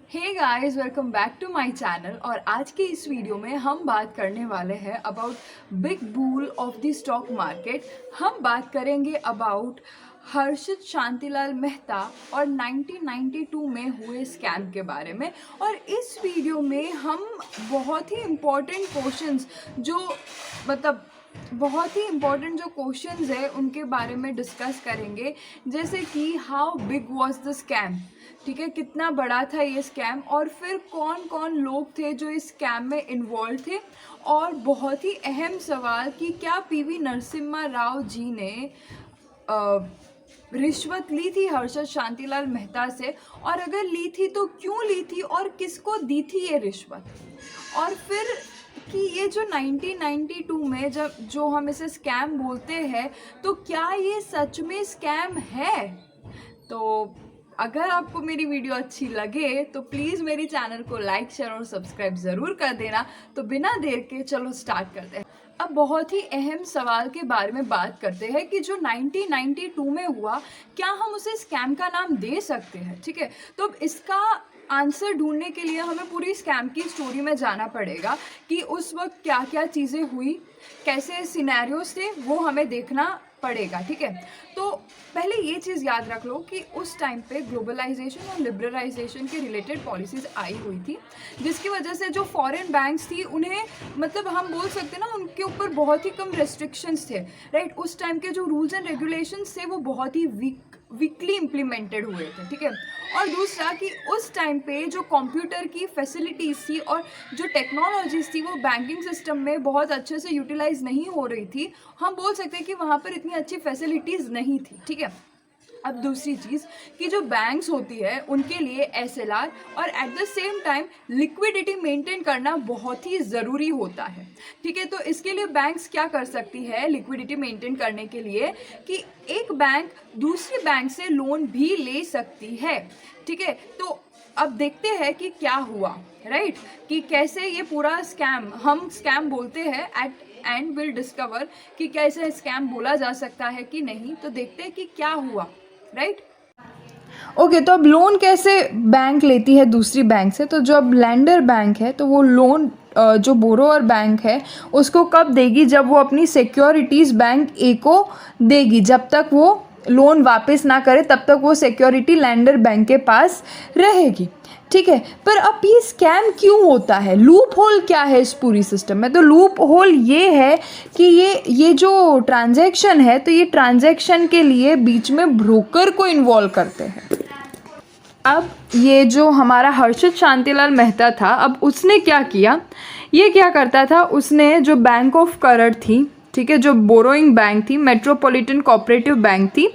Hey guys, welcome back to my channel. और आज के इस वीडियो में हम बात करने वाले हैं about big bull of the stock market. हम बात करेंगे अबाउट हर्षित शांतिलाल मेहता और 1992 में हुए स्कैम के बारे में। और इस वीडियो में हम बहुत ही इम्पोर्टेंट क्वेश्चंस बहुत ही इम्पॉर्टेंट जो क्वेश्चंस है उनके बारे में डिस्कस करेंगे, जैसे कि how big was the scam, ठीक है, कितना बड़ा था ये स्कैम, और फिर कौन कौन लोग थे जो इस स्कैम में इन्वॉल्व थे। और बहुत ही अहम सवाल कि क्या पीवी नरसिम्हा राव जी ने रिश्वत ली थी हर्षद शांतिलाल मेहता से, और अगर ली थी तो क्यों ली थी और किसको दी थी ये रिश्वत। और फिर कि ये जो 1992 में जो हम इसे स्कैम बोलते हैं, तो क्या ये सच में स्कैम है। तो अगर आपको मेरी वीडियो अच्छी लगे तो प्लीज़ मेरी चैनल को लाइक, शेयर और सब्सक्राइब ज़रूर कर देना। तो बिना देर के चलो स्टार्ट करते हैं। अब बहुत ही अहम सवाल के बारे में बात करते हैं कि जो 1992 में हुआ, क्या हम उसे स्कैम का नाम दे सकते हैं, ठीक है। तो अब इसका आंसर ढूंढने के लिए हमें पूरी स्कैम की स्टोरी में जाना पड़ेगा कि उस वक्त क्या क्या चीज़ें हुई, कैसे सिनेरियोस थे, वो हमें देखना पड़ेगा, ठीक है। तो पहले ये चीज़ याद रख लो कि उस टाइम पे ग्लोबलाइजेशन और लिबरलाइजेशन के रिलेटेड पॉलिसीज़ आई हुई थी, जिसकी वजह से जो फॉरेन बैंक्स थी उन्हें हम बोल सकते हैं ना, उनके ऊपर बहुत ही कम रेस्ट्रिक्शंस थे, राइट। उस टाइम के जो रूल्स एंड रेगुलेशंस थे वो बहुत ही वीकली इम्प्लीमेंटेड हुए थे, ठीक है। और दूसरा कि उस टाइम पे जो कंप्यूटर की फैसिलिटीज़ थी और जो टेक्नोलॉजीज़ थी वो बैंकिंग सिस्टम में बहुत अच्छे से यूटिलाइज नहीं हो रही थी। हम बोल सकते हैं कि वहाँ पर इतनी अच्छी फैसिलिटीज़ नहीं थी, ठीक है। अब दूसरी चीज़ कि जो बैंक्स होती है उनके लिए एसएलआर और at the same time liquidity maintain करना बहुत ही ज़रूरी होता है, ठीक है। तो इसके लिए बैंक्स क्या कर सकती है लिक्विडिटी मेंटेन करने के लिए, कि एक बैंक दूसरी बैंक से लोन भी ले सकती है, ठीक है। तो अब देखते हैं कि क्या हुआ, राइट, कि कैसे ये पूरा स्कैम, हम स्कैम बोलते हैं, एट एंड विल डिस्कवर कि कैसे स्कैम बोला जा सकता है कि नहीं। तो देखते हैं कि क्या हुआ, राइट। ओके, तो अब लोन कैसे बैंक लेती है दूसरी बैंक से। तो जो अब लैंडर बैंक है तो वो लोन जो बोरोअर बैंक है उसको कब देगी, जब वो अपनी सिक्योरिटीज़ बैंक ए को देगी। जब तक वो लोन वापस ना करे तब तक वो सिक्योरिटी लैंडर बैंक के पास रहेगी, ठीक है। पर अब ये स्कैम क्यों होता है, लूप होल क्या है इस पूरी सिस्टम में। तो लूप होल ये है कि ये जो ट्रांजैक्शन है, तो ये ट्रांजैक्शन के लिए बीच में ब्रोकर को इन्वॉल्व करते हैं। अब ये जो हमारा हर्षित शांतिलाल मेहता था, अब उसने क्या किया, ये क्या करता था, उसने जो बैंक ऑफ करड़ थी, ठीक है, जो बोरोइंग बैंक थी, मेट्रोपॉलिटन कोऑपरेटिव बैंक थी,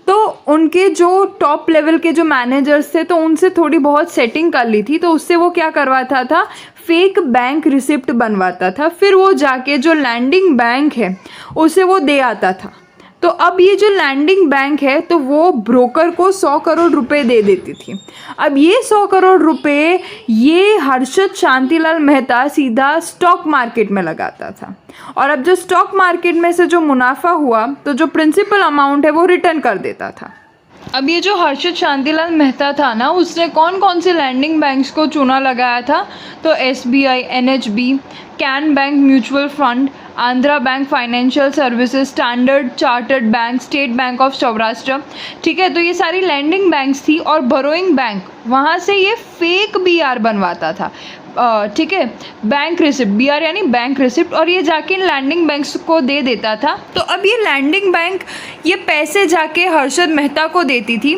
तो उनके जो टॉप लेवल के जो मैनेजर्स थे तो उनसे थोड़ी बहुत सेटिंग कर ली थी। तो उससे वो क्या करवाता था, फेक बैंक रिसिप्ट बनवाता था, फिर वो जाके जो लैंडिंग बैंक है उसे वो दे आता था। तो अब ये जो लैंडिंग बैंक है तो वो ब्रोकर को 100 करोड़ रुपए दे देती थी। अब ये 100 करोड़ रुपए ये हर्षद शांतिलाल मेहता सीधा स्टॉक मार्केट में लगाता था, और अब जो स्टॉक मार्केट में से जो मुनाफा हुआ तो जो प्रिंसिपल अमाउंट है वो रिटर्न कर देता था। अब ये जो हर्षित शांतिलाल मेहता था ना, उसने कौन कौन से लैंडिंग बैंक्स को चुना लगाया था, तो SBI, NHB, can bank mutual fund, Andhra bank financial services, standard chartered bank, state bank of Saurashtra, ठीक है। तो ये सारी लैंडिंग बैंक्स थी, और बोरोइंग बैंक वहाँ से ये फेक बीआर बनवाता था, ठीक है, बैंक रिसिप्ट, बीआर यानी बैंक रिसिप्ट, और ये जाके लैंडिंग बैंक्स को दे देता था। तो अब ये लैंडिंग बैंक ये पैसे जाके हर्षद मेहता को देती थी,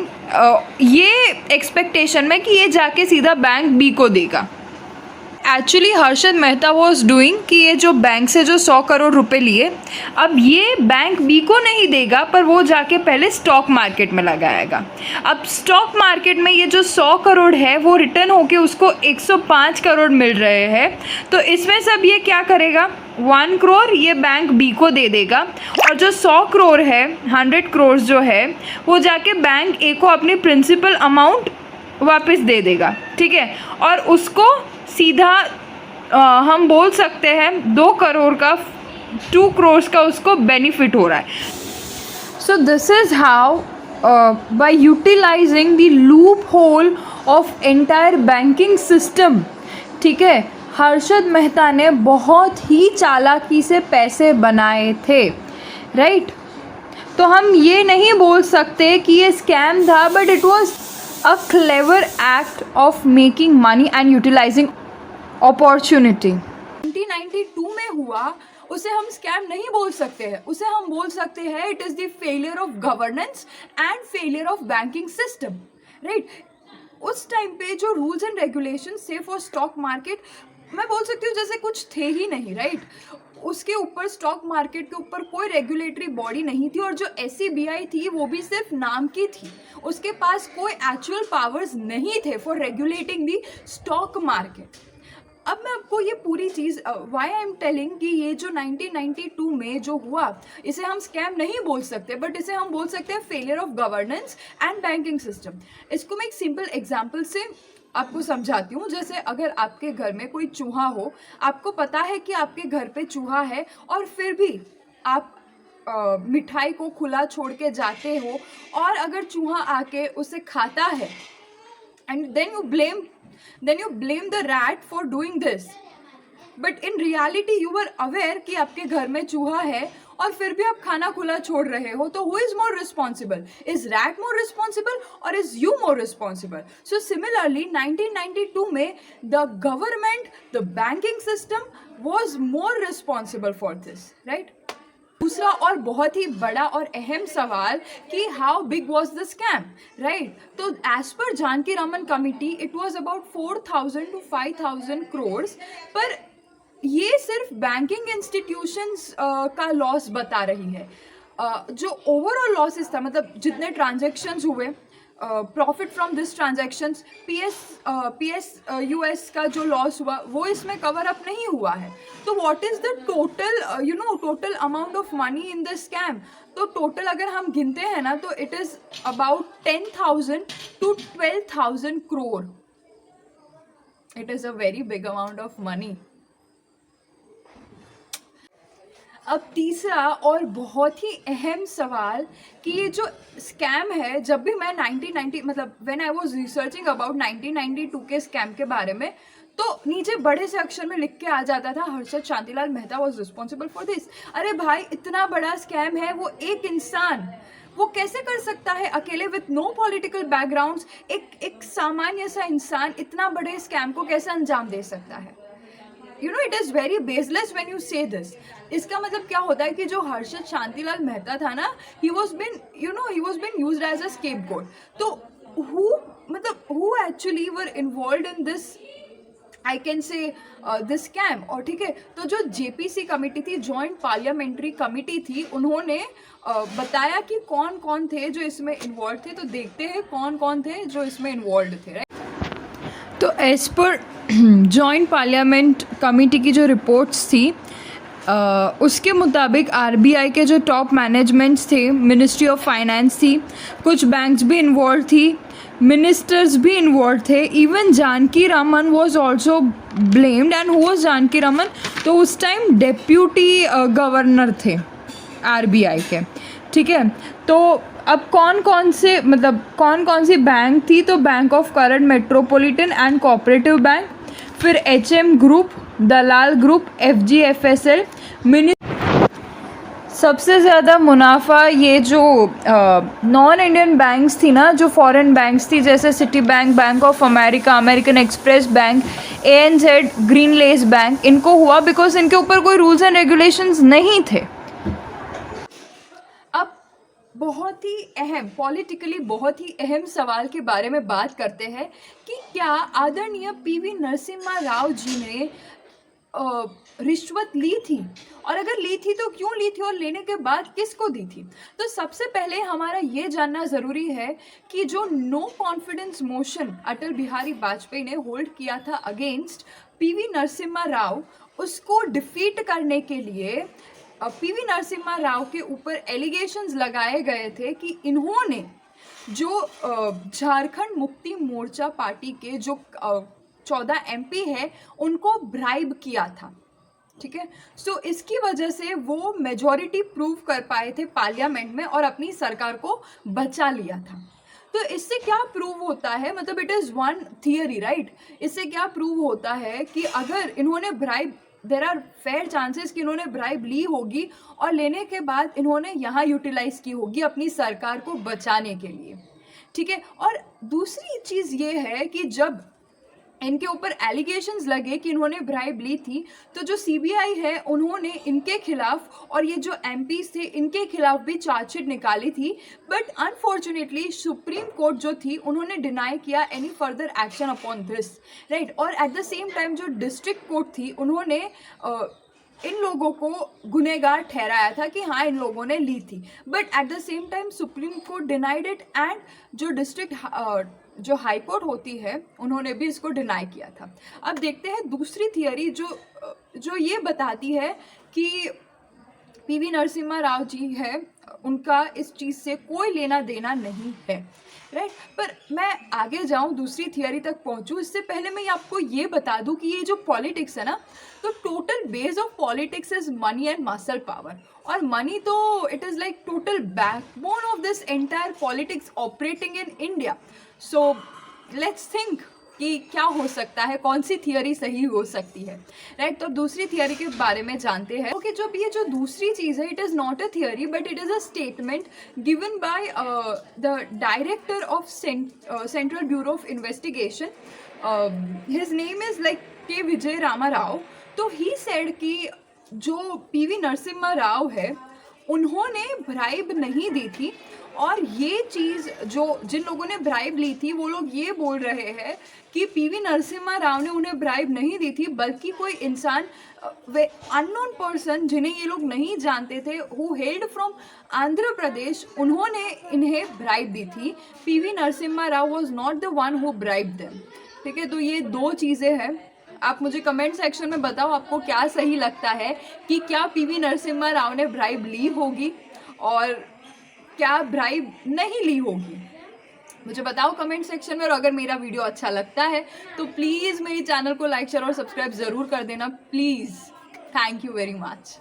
ये एक्सपेक्टेशन में कि ये जाके सीधा बैंक बी को देगा। Actually Harshad Mehta was doing कि ये जो बैंक से जो 100 करोड़ रुपए लिए, अब ये बैंक बी को नहीं देगा, पर वो जाके पहले स्टॉक मार्केट में लगाएगा। अब स्टॉक मार्केट में ये जो 100 करोड़ है वो रिटर्न होके उसको 105 करोड़ मिल रहे हैं। तो इसमें से अब ये क्या करेगा, 1 करोड़ ये बैंक बी को दे देगा, और जो 100 करोड़ है, 100 करोड़ जो है, वो जाके बैंक ए को अपनी प्रिंसिपल अमाउंट वापस दे देगा, ठीक है। और उसको सीधा हम बोल सकते हैं 2 करोड़ का, 2 करोड़ का उसको बेनिफिट हो रहा है। So this is how by utilizing the loophole of entire banking system. ठीक है, हर्षद मेहता ने बहुत ही चालाकी से पैसे बनाए थे, राइट। तो हम ये नहीं बोल सकते कि ये स्कैम था, but it was a clever act of making money and utilising opportunity. 1992 में हुआ, उसे हम स्कैम नहीं बोल सकते हैं, उसे हम बोल सकते हैं it is the failure of governance and failure of banking system, right. उस टाइम पे जो रूल्स एंड रेगुलेशन थे फॉर स्टॉक मार्केट, मैं बोल सकती हूँ जैसे कुछ थे ही नहीं, राइट। उसके ऊपर, स्टॉक मार्केट के ऊपर कोई रेगुलेटरी बॉडी नहीं थी, और जो SEBI थी वो भी सिर्फ नाम की थी, उसके पास कोई एक्चुअल पावर्स नहीं थे for regulating the stock market. अब मैं आपको ये पूरी चीज़ वाई आई एम टेलिंग कि ये जो 1992 में जो हुआ, इसे हम स्कैम नहीं बोल सकते, बट इसे हम बोल सकते हैं failure of governance and banking system. इसको मैं एक सिंपल एग्जांपल से आपको समझाती हूँ। जैसे अगर आपके घर में कोई चूहा हो, आपको पता है कि आपके घर पे चूहा है, और फिर भी आप मिठाई को खुला छोड़ के जाते हो, और अगर चूहा आके उसे खाता है, and then you blame the rat for doing this, but in reality you were aware कि आपके घर में चूहा है और फिर भी आप खाना खुला छोड़ रहे हो, तो who is more responsible? Is rat more responsible or is you more responsible? So similarly 1992 में the government, the banking system was more responsible for this, right? दूसरा और बहुत ही बड़ा और अहम सवाल कि how big was the scam, right. तो as per Janaki Raman committee it was about 4,000 to 5,000 crore, पर ये सिर्फ बैंकिंग इंस्टीट्यूशंस का लॉस बता रही है। जो ओवरऑल लॉसेस था, मतलब जितने ट्रांजेक्शन्स हुए, profit from this transactions, PSUS का जो लॉस हुआ वो इसमें कवर अप नहीं हुआ है। तो what is the total total amount of money in the scam? तो टोटल अगर हम गिनते हैं ना, तो it is about 10,000 to 12,000 crore. It is a very big amount of money. अब तीसरा और बहुत ही अहम सवाल कि ये जो स्कैम है, जब भी मैं 1990 मतलब when I was researching about 1992 के स्कैम के बारे में, तो नीचे बड़े से अक्षर में लिख के आ जाता था Harshad Shantilal Mehta was responsible for this. अरे भाई, इतना बड़ा स्कैम है, वो एक इंसान वो कैसे कर सकता है अकेले, विथ नो पॉलिटिकल बैकग्राउंड्स? एक सामान्य सा इंसान इतना बड़े स्कैम को कैसे अंजाम दे सकता है? It is very baseless when you से दिस। इसका मतलब क्या होता है कि जो हर्षद शांतिलाल मेहता था ना, he was been used as a scapegoat. तो who actually were involved in this, I can say this scam. और ठीक है, तो जो JPC कमिटी थी, जॉइंट पार्लियामेंट्री कमिटी थी, उन्होंने बताया कि कौन कौन थे जो इसमें इन्वॉल्व थे। तो देखते हैं कौन कौन थे जो इसमें इन्वॉल्व थे, राइट। तो एज पर जॉइंट पार्लियामेंट कमेटी की जो रिपोर्ट्स थी, उसके मुताबिक RBI के जो टॉप मैनेजमेंट्स थे, मिनिस्ट्री ऑफ फाइनेंस थी, कुछ बैंक्स भी इन्वॉल्व थी, मिनिस्टर्स भी इन्वॉल्व थे, even Janaki Raman was also blamed. And who was Janaki Raman? तो उस टाइम डेप्यूटी गवर्नर थे RBI के, ठीक है। तो अब कौन कौन सी बैंक थी? तो bank of current metropolitan and cooperative bank, फिर HM ग्रुप, दलाल ग्रुप, FGFSL, सबसे ज़्यादा मुनाफा ये जो नॉन इंडियन बैंक्स थी ना, जो फॉरेन बैंक्स थी, जैसे Citi Bank, Bank of America, American Express Bank, ANZ, Grindlays bank, इनको हुआ बिकॉज इनके ऊपर कोई रूल्स एंड रेगुलेशंस नहीं थे। अब बहुत ही अहम, पॉलिटिकली बहुत ही अहम सवाल के बारे में बात करते हैं कि क्या आदरणीय PV नरसिम्हा राव जी ने रिश्वत ली थी, और अगर ली थी तो क्यों ली थी, और लेने के बाद किसको दी थी? तो सबसे पहले हमारा ये जानना ज़रूरी है कि जो no confidence motion Atal Bihari Vajpayee ने होल्ड किया था अगेंस्ट PV नरसिम्हा राव, उसको डिफीट करने के लिए PV नरसिम्हा राव के ऊपर एलिगेशंस लगाए गए थे कि इन्होंने जो झारखंड मुक्ति मोर्चा पार्टी के जो 14 MP है, उनको ब्राइब किया था, ठीक है। सो इसकी वजह से वो मेजॉरिटी प्रूव कर पाए थे पार्लियामेंट में और अपनी सरकार को बचा लिया था। तो इससे क्या प्रूव होता है, मतलब it is one theory right, इससे क्या प्रूव होता है कि अगर इन्होंने bribe, there are fair chances कि इन्होंने ब्राइब ली होगी और लेने के बाद इन्होंने यहाँ यूटिलाइज की होगी अपनी सरकार को बचाने के लिए, ठीक है। और दूसरी चीज़ ये है कि जब इनके ऊपर एलिगेशंस लगे कि इन्होंने ब्राइब ली थी, तो जो सीबीआई है उन्होंने इनके खिलाफ और ये जो एमपीज थे इनके खिलाफ भी चार्जशीट निकाली थी, बट अनफॉर्चुनेटली सुप्रीम कोर्ट जो थी उन्होंने डिनाई किया any further action upon this, right. और एट द सेम टाइम जो डिस्ट्रिक्ट कोर्ट थी उन्होंने इन लोगों को गुनहगार ठहराया था कि हाँ इन लोगों ने ली थी, but at the same time supreme court denied it, and जो डिस्ट्रिक्ट जो हाई कोर्ट होती है उन्होंने भी इसको डिनाई किया था। अब देखते हैं दूसरी थियरी जो ये बताती है कि पीवी नरसिम्हा राव जी है, उनका इस चीज़ से कोई लेना देना नहीं है, राइट। पर मैं आगे जाऊं, दूसरी थियरी तक पहुंचूं, इससे पहले मैं आपको ये बता दूं कि ये जो पॉलिटिक्स है ना, तो total base of politics is money and muscle power, और मनी तो it is like total backbone of this entire politics operating in India. So let's think कि क्या हो सकता है, कौन सी थियरी सही हो सकती है, राइट। तो दूसरी थियरी के बारे में जानते हैं। ओके, जब ये जो दूसरी चीज़ है, it is not a theory but it is a statement given by the director of central bureau of investigation, his name is like के विजय रामा राव। तो ही सेड कि जो पीवी नरसिम्हा राव है उन्होंने ब्राइब नहीं दी थी, और ये चीज़ जो जिन लोगों ने ब्राइब ली थी वो लोग ये बोल रहे हैं कि पीवी नरसिम्हा राव ने उन्हें ब्राइब नहीं दी थी, बल्कि कोई इंसान, वे अननोन पर्सन जिन्हें ये लोग नहीं जानते थे, who held from Andhra Pradesh, उन्होंने इन्हें ब्राइब दी थी। PV Narasimha Rao was not the one who bribe them, ठीक है। तो ये दो चीज़ें हैं। आप मुझे कमेंट सेक्शन में बताओ आपको क्या सही लगता है कि क्या पीवी नरसिम्हा राव ने ब्राइब ली होगी और क्या ब्राइब नहीं ली होगी, मुझे बताओ कमेंट सेक्शन में। और अगर मेरा वीडियो अच्छा लगता है तो प्लीज़ मेरी चैनल को लाइक शेयर और सब्सक्राइब ज़रूर कर देना please. Thank you very much.